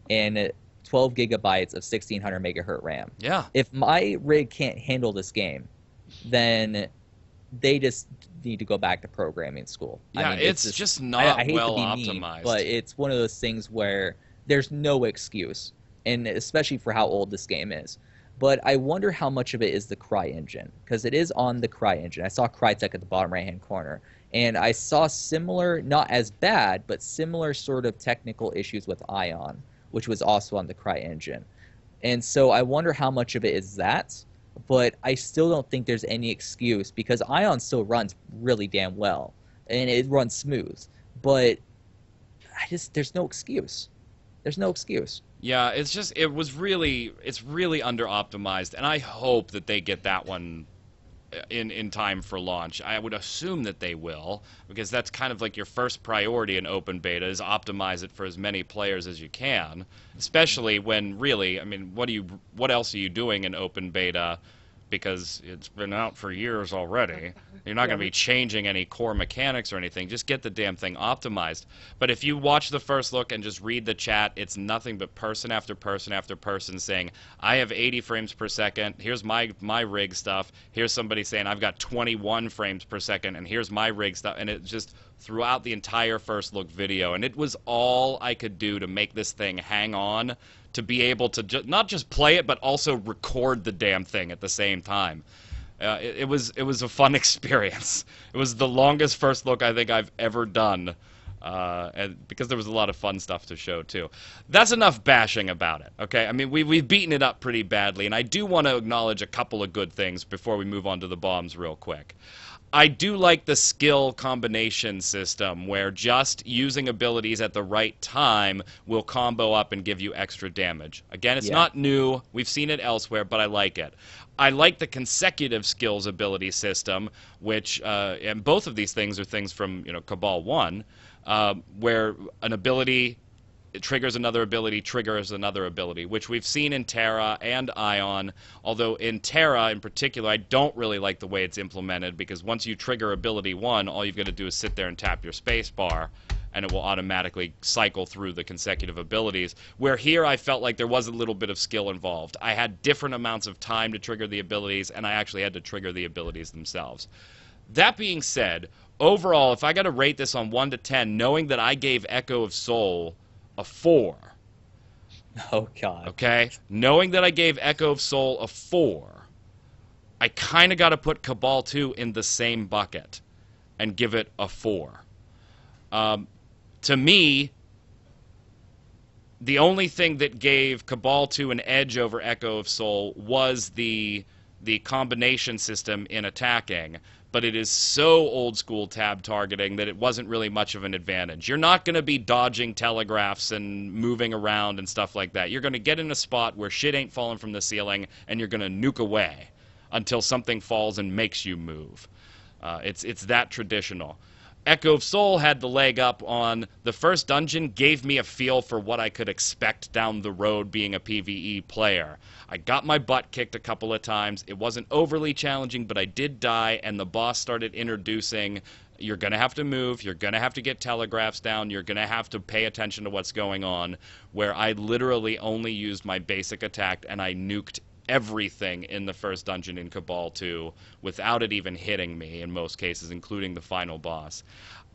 and 12 gigabytes of 1600 megahertz RAM. Yeah. If my rig can't handle this game, then they just need to go back to programming school. Yeah, I mean, it's just not I hate well to be optimized. mean, but it's one of those things where there's no excuse, and especially for how old this game is. But I wonder how much of it is the Cry engine, because it is on the Cry engine. I saw Crytek at the bottom right-hand corner, and I saw similar, not as bad, but similar sort of technical issues with Ion, which was also on the Cry engine. And so I wonder how much of it is that, but I still don't think there's any excuse, because Ion still runs really damn well, and it runs smooth. But there's no excuse. There's no excuse. Yeah, it's really under optimized, and I hope that they get that one in time for launch. I would assume that they will, because that's kind of like your first priority in open beta is optimize it for as many players as you can, especially when really, I mean, what else are you doing in open beta? Because it's been out for years already. You're not going to be changing any core mechanics or anything. Just get the damn thing optimized. But if you watch the first look and just read the chat, it's nothing but person after person after person saying, I have 80 frames per second, here's my rig stuff. Here's somebody saying, I've got 21 frames per second, and here's my rig stuff. And it just throughout the entire first look video. And it was all I could do to make this thing hang on, to be able to not just play it, but also record the damn thing at the same time. It was a fun experience. It was the longest first look I think I've ever done, and because there was a lot of fun stuff to show too. That's enough bashing about it. Okay, I mean we've beaten it up pretty badly, and I do want to acknowledge a couple of good things before we move on to the bombs real quick. I do like the skill combination system where just using abilities at the right time will combo up and give you extra damage. Again, it's not new. We've seen it elsewhere, but I like it. I like the consecutive skills ability system, which, and both of these things are things from Cabal 1, where an ability triggers another ability, which we've seen in Terra and Ion, although in Terra in particular I don't really like the way it's implemented, because once you trigger ability 1, all you've got to do is sit there and tap your space bar and it will automatically cycle through the consecutive abilities, where here I felt like there was a little bit of skill involved. I had different amounts of time to trigger the abilities, and I actually had to trigger the abilities themselves. That being said, overall, if I got to rate this on 1 to 10, knowing that I gave Echo of Soul a 4. Oh, God. Okay? Knowing that I gave Echo of Soul a 4, I kind of got to put Cabal 2 in the same bucket and give it a 4. To me, the only thing that gave Cabal 2 an edge over Echo of Soul was the combination system in attacking, but it is so old school tab targeting that it wasn't really much of an advantage. You're not going to be dodging telegraphs and moving around and stuff like that. You're going to get in a spot where shit ain't falling from the ceiling, and you're going to nuke away until something falls and makes you move. It's that traditional. Echo of Soul had the leg up on the first dungeon, gave me a feel for what I could expect down the road being a PvE player. I got my butt kicked a couple of times. It wasn't overly challenging, but I did die, and the boss started introducing, you're going to have to move, you're going to have to get telegraphs down, you're going to have to pay attention to what's going on, where I literally only used my basic attack, and I nuked everything in the first dungeon in Cabal 2 without it even hitting me in most cases, including the final boss.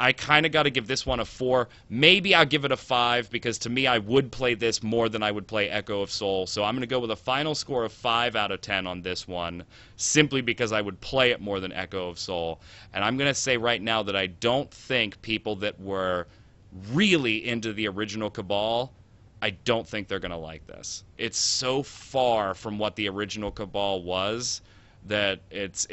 I kind of got to give this one a 4. Maybe I'll give it a 5, because to me I would play this more than I would play Echo of Soul. So I'm going to go with a final score of 5 out of 10 on this one, simply because I would play it more than Echo of Soul. And I'm going to say right now that I don't think people that were really into the original Cabal, I don't think they're going to like this. It's so far from what the original Cabal was that it's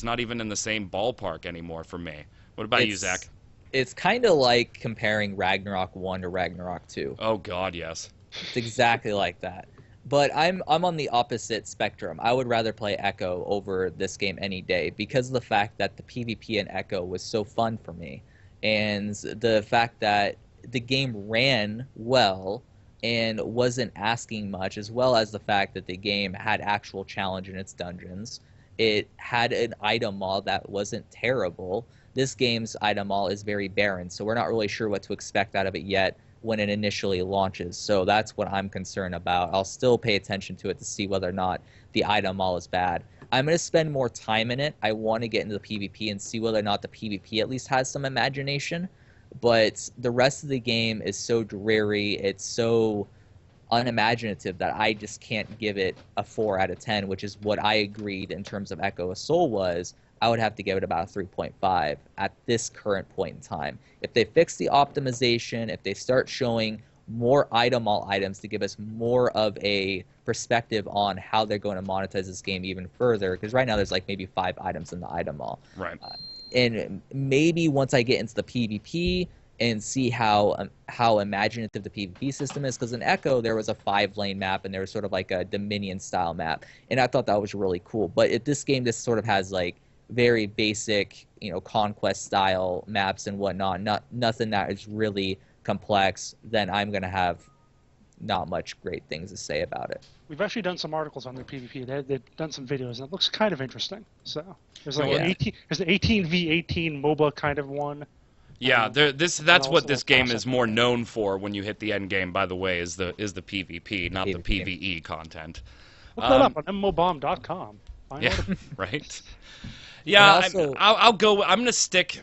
not even in the same ballpark anymore for me. What about you, Zach? It's kind of like comparing Ragnarok 1 to Ragnarok 2. Oh, God, yes. It's exactly like that. But I'm on the opposite spectrum. I would rather play Echo over this game any day because of the fact that the PvP in Echo was so fun for me, and the fact that the game ran well and wasn't asking much, as well as the fact that the game had actual challenge in its dungeons. It had an item mall that wasn't terrible. This game's item mall is very barren, so we're not really sure what to expect out of it yet when it initially launches. So that's what I'm concerned about. I'll still pay attention to it to see whether or not the item mall is bad. I'm going to spend more time in it. I want to get into the PvP and see whether or not the PvP at least has some imagination. But the rest of the game is so dreary, it's so unimaginative that I just can't give it a 4 out of 10, which is what I agreed in terms of Echo of Soul was. I would have to give it about a 3.5 at this current point in time. If they fix the optimization, if they start showing more item mall items to give us more of a perspective on how they're going to monetize this game even further, because right now there's like maybe 5 items in the item mall. Right. And maybe once I get into the PvP and see how imaginative the PvP system is, because in Echo there was a 5-lane map and there was sort of like a Dominion style map, and I thought that was really cool. But if this game just sort of has like very basic, conquest style maps and whatnot, nothing that is really complex, then I'm gonna have not much great things to say about it. We've actually done some articles on their PvP. They've done some videos, and it looks kind of interesting. So there's like there's an 18v18 MOBA kind of one. Yeah, that's what this game is more concept. known for when you hit the end game, by the way, is the PvP, not the PvP. PvE content. Look that up on mmobomb.com. Yeah, right. Yeah, also, I'll go. I'm gonna stick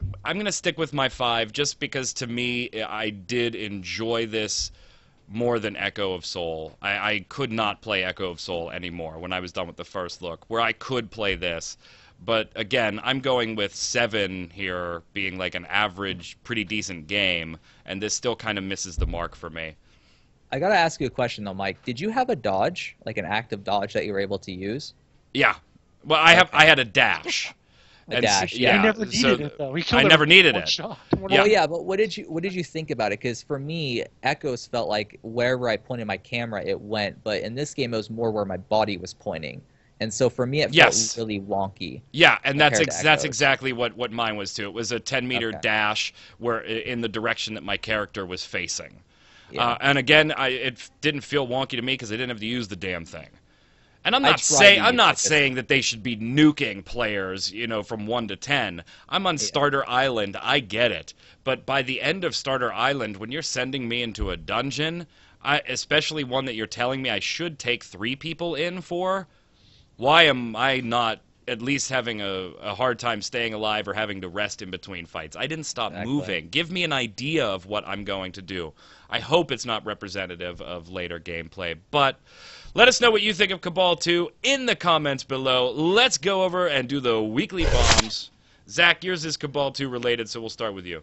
with my 5 just because to me I did enjoy this more than Echo of Soul. I could not play Echo of Soul anymore when I was done with the first look, where I could play this. But again, I'm going with 7 here being like an average, pretty decent game, and this still kind of misses the mark for me. I gotta ask you a question though, Mike. Did you have a dodge, like an active dodge that you were able to use? Yeah. Well, I had a dash. A dash, Yeah, he never needed it though. He killed I it never with needed one it. shot. Well, yeah, but what did you think about it? Because for me, Echoes felt like wherever I pointed my camera, it went. But in this game, it was more where my body was pointing, and so for me, it felt really wonky. Yeah, and that's Echoes. exactly what mine was too. It was a 10-meter dash where in the direction that my character was facing. Yeah. And again, it didn't feel wonky to me because I didn't have to use the damn thing. And I'm I not tried to I'm use not it. saying that they should be nuking players, from 1 to 10. I'm on Starter Island. I get it. But by the end of Starter Island, when you're sending me into a dungeon, especially one that you're telling me I should take 3 people in for, why am I not at least having a hard time staying alive or having to rest in between fights? I didn't stop moving. Give me an idea of what I'm going to do. I hope it's not representative of later gameplay, but let us know what you think of Cabal 2 in the comments below. Let's go over and do the weekly bombs. Zach, yours is Cabal 2 related, so we'll start with you.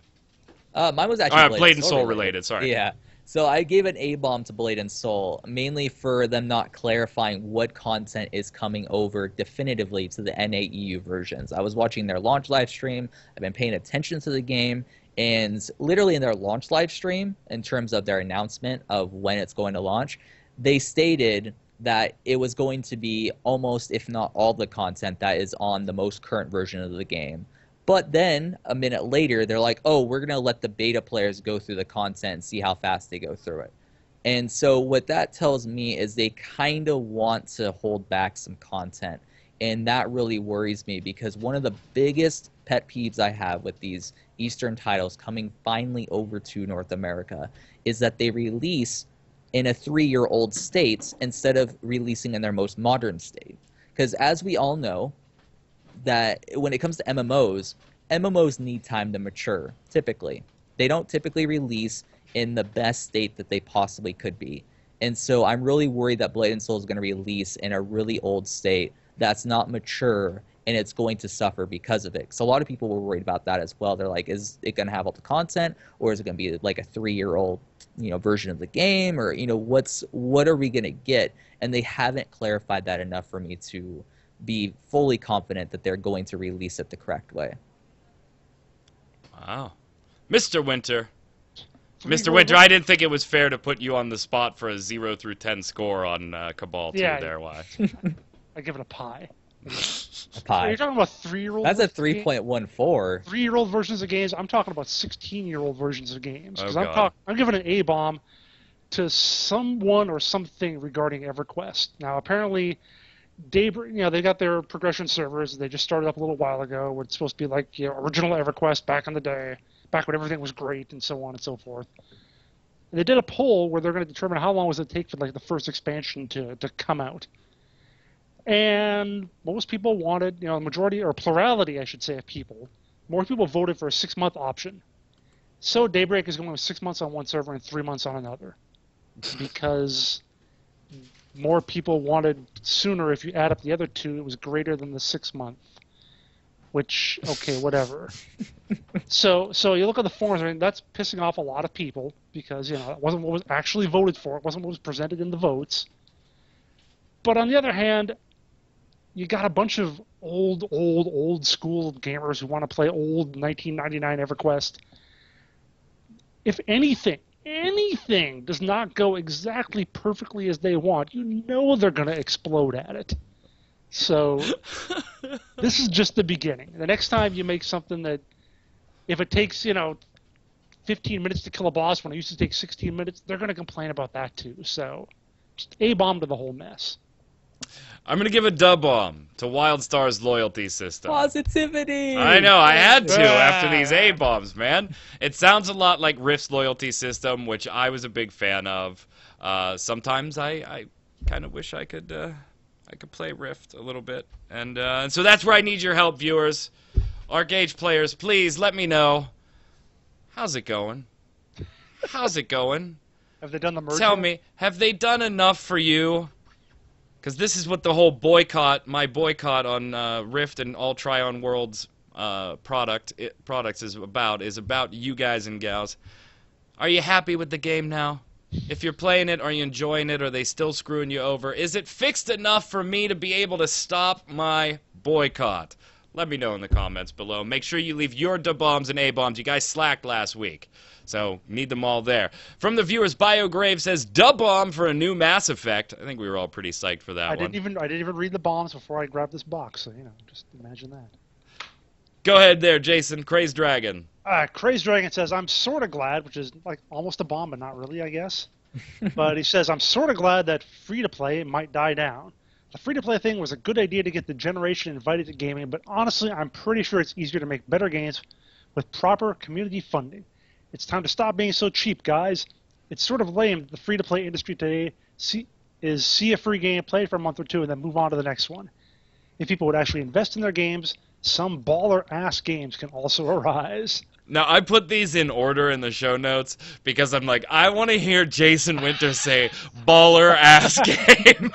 Mine was actually Blade and Soul related. Sorry. Yeah. So I gave an A-bomb to Blade and Soul, mainly for them not clarifying what content is coming over definitively to the NAEU versions. I was watching their launch live stream. I've been paying attention to the game. And literally in their launch live stream, in terms of their announcement of when it's going to launch, they stated that it was going to be almost, if not all, the content that is on the most current version of the game. But then, a minute later, they're like, oh, we're going to let the beta players go through the content and see how fast they go through it. And so what that tells me is they kind of want to hold back some content. And that really worries me because one of the biggest pet peeves I have with these Eastern titles coming finally over to North America is that they release in a 3-year-old state instead of releasing in their most modern state. Because as we all know, that when it comes to MMOs need time to mature, typically. They don't typically release in the best state that they possibly could be. And so I'm really worried that Blade and Soul is going to release in a really old state that's not mature, and it's going to suffer because of it. So a lot of people were worried about that as well. They're like, is it going to have all the content, or is it going to be like a 3-year-old version of the game, or what are we going to get? And they haven't clarified that enough for me to be fully confident that they're going to release it the correct way. Wow. Mr. Winter. Mr. Winter, I didn't think it was fair to put you on the spot for a 0 through 10 score on Cabal 2 there. Why? I give it a pie. A pie. You're talking about 3-year-old. That's a 3.14. 3-year-old versions of games. I'm talking about 16-year-old versions of games. Because I'm giving an A-bomb to someone or something regarding EverQuest. Now, apparently, they got their progression servers. They just started up a little while ago. Where it's supposed to be like original EverQuest back in the day, back when everything was great and so on and so forth. And they did a poll where they're going to determine how long was it take for like the first expansion to come out. And most people wanted, the majority or plurality, I should say, of people, more people voted for a 6-month option. So Daybreak is going with 6 months on one server and 3 months on another, because more people wanted sooner. If you add up the other two, it was greater than the 6 month. Which, okay, whatever. So you look at the forums. I mean, that's pissing off a lot of people because it wasn't what was actually voted for. It wasn't what was presented in the votes. But on the other hand, you got a bunch of old school gamers who want to play old 1999 EverQuest. If anything does not go exactly perfectly as they want, they're going to explode at it. So this is just the beginning. The next time you make something that, if it takes 15 minutes to kill a boss when it used to take 16 minutes, they're going to complain about that too. So just A-bomb to the whole mess. I'm going to give a dub bomb to WildStar's loyalty system. Positivity! I know, I had to after these A-bombs, man. It sounds a lot like Rift's loyalty system, which I was a big fan of. Sometimes I kind of wish I could play Rift a little bit. And so that's where I need your help, viewers. Arcade players, please let me know. How's it going? How's it going? Have they done the merger? Tell me, have they done enough for you? Because this is what the whole my boycott on Rift and all Trion Worlds products is about you guys and gals. Are you happy with the game now? If you're playing it, are you enjoying it? Are they still screwing you over? Is it fixed enough for me to be able to stop my boycott? Let me know in the comments below. Make sure you leave your dub-bombs and A-bombs. You guys slacked last week, so need them all there. From the viewers, BioGrave says, dub-bomb for a new Mass Effect. I think we were all pretty psyched for that one. I didn't even read the bombs before I grabbed this box, so, just imagine that. Go ahead there, Jason. Crazed Dragon. Crazed Dragon says, I'm sort of glad, which is like almost a bomb, but not really, I guess. But he says, I'm sort of glad that free-to-play might die down. The free-to-play thing was a good idea to get the generation invited to gaming, but honestly, I'm pretty sure it's easier to make better games with proper community funding. It's time to stop being so cheap, guys. It's sort of lame that the free-to-play industry today see a free game, play it for a month or two, and then move on to the next one. If people would actually invest in their games, some baller-ass games can also arise. Now, I put these in order in the show notes because I'm like, I want to hear Jason Winter say, baller-ass game.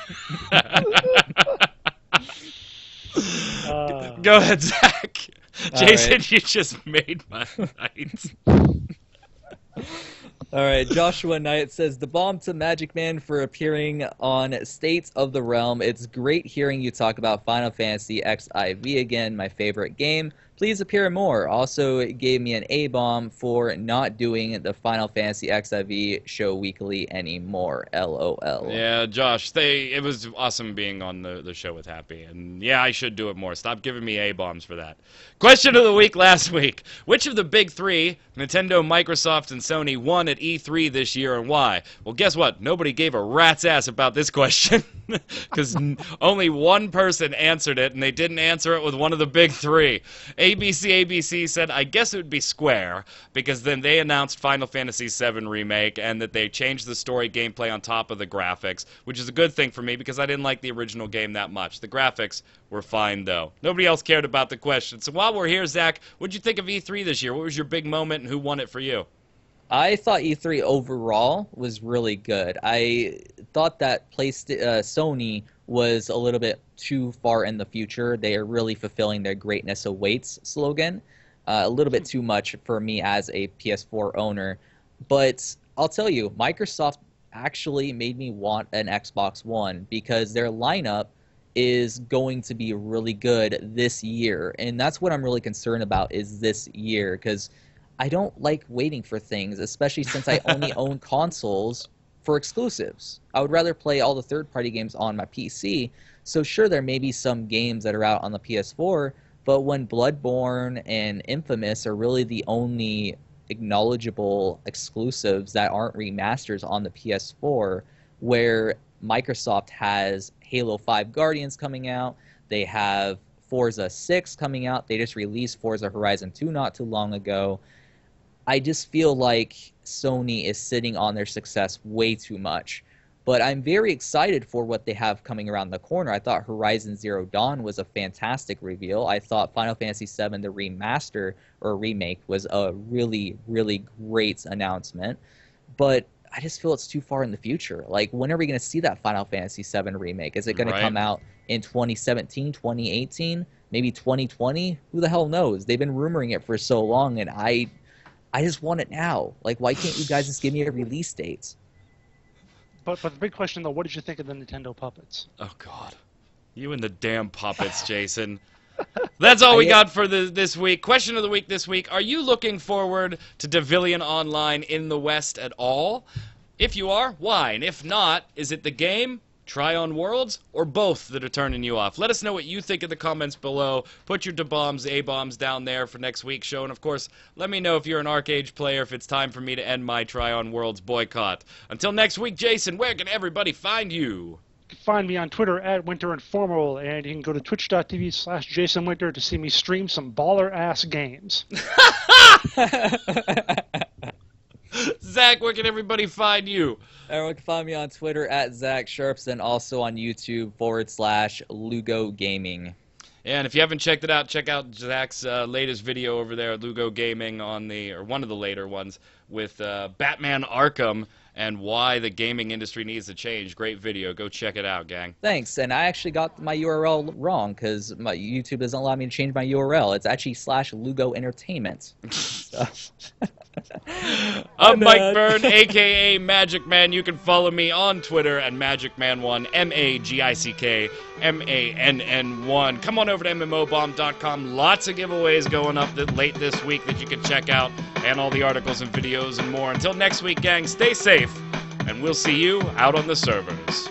Go ahead, Zach. Jason, right. You just made my night. All right, Joshua Knight says, the bomb to magicman for appearing on States of the Realm. It's great hearing you talk about Final Fantasy XIV again, my favorite game. Please appear more. Also, it gave me an A-bomb for not doing the Final Fantasy XIV show weekly anymore. LOL. Yeah, Josh, it was awesome being on the show with Happy. And yeah, I should do it more. Stop giving me A-bombs for that. Question of the week last week. Which of the big three, Nintendo, Microsoft, and Sony, won at E3 this year and why? Well, guess what? Nobody gave a rat's ass about this question because only one person answered it, and they didn't answer it with one of the big three. ABC said, I guess it would be Square, because then they announced Final Fantasy VII Remake and that they changed the story gameplay on top of the graphics, which is a good thing for me because I didn't like the original game that much. The graphics were fine, though. Nobody else cared about the question. So while we're here, Zach, what did you think of E3 this year? What was your big moment and who won it for you? I thought E3 overall was really good. I thought that Sony was a little bit too far in the future. They are really fulfilling their greatness awaits slogan. A little bit too much for me as a PS4 owner. But I'll tell you, Microsoft actually made me want an Xbox One because their lineup is going to be really good this year. And that's what I'm really concerned about is this year because I don't like waiting for things, especially since I only own consoles for exclusives. I would rather play all the third-party games on my PC. So sure, there may be some games that are out on the PS4, but when Bloodborne and Infamous are really the only acknowledgeable exclusives that aren't remasters on the PS4, where Microsoft has Halo 5 Guardians coming out, they have Forza 6 coming out, they just released Forza Horizon 2 not too long ago. I just feel like Sony is sitting on their success way too much. But I'm very excited for what they have coming around the corner. I thought Horizon Zero Dawn was a fantastic reveal. I thought Final Fantasy VII, the remaster or remake, was a really, really great announcement. But I just feel it's too far in the future. Like, when are we going to see that Final Fantasy VII remake? Is it going to come out in 2017, 2018, maybe 2020? Who the hell knows? They've been rumoring it for so long, and I just want it now. Like, why can't you guys just give me a release date? But the big question, though, what did you think of the Nintendo puppets? Oh, God. You and the damn puppets, Jason. That's all we got for this week. Question of the week this week. Are you looking forward to Devilian Online in the West at all? If you are, why? And if not, is it the game, Trion Worlds, or both that are turning you off? Let us know what you think in the comments below. Put your D-bombs, A-bombs down there for next week's show. And, of course, let me know if you're an Arcade player, if it's time for me to end my Trion Worlds boycott. Until next week, Jason, where can everybody find you? You can find me on Twitter at WinterInformal, and you can go to twitch.tv/JasonWinter to see me stream some baller-ass games. Zach, where can everybody find you? Everyone can find me on Twitter at Zach Sharps and also on YouTube /Lugo Gaming. And if you haven't checked it out, check out Zach's latest video over there at Lugo Gaming or one of the later ones with Batman Arkham and why the gaming industry needs to change. Great video. Go check it out, gang. Thanks. And I actually got my URL wrong because my YouTube doesn't allow me to change my URL. It's actually /Lugo Entertainment. So. I'm Mike Byrne, a.k.a. Magic Man. You can follow me on Twitter at MagicMan1, MagicManN1. Come on over to MMOBomb.com. Lots of giveaways going up late this week that you can check out, and all the articles and videos and more. Until next week, gang, stay safe, and we'll see you out on the servers.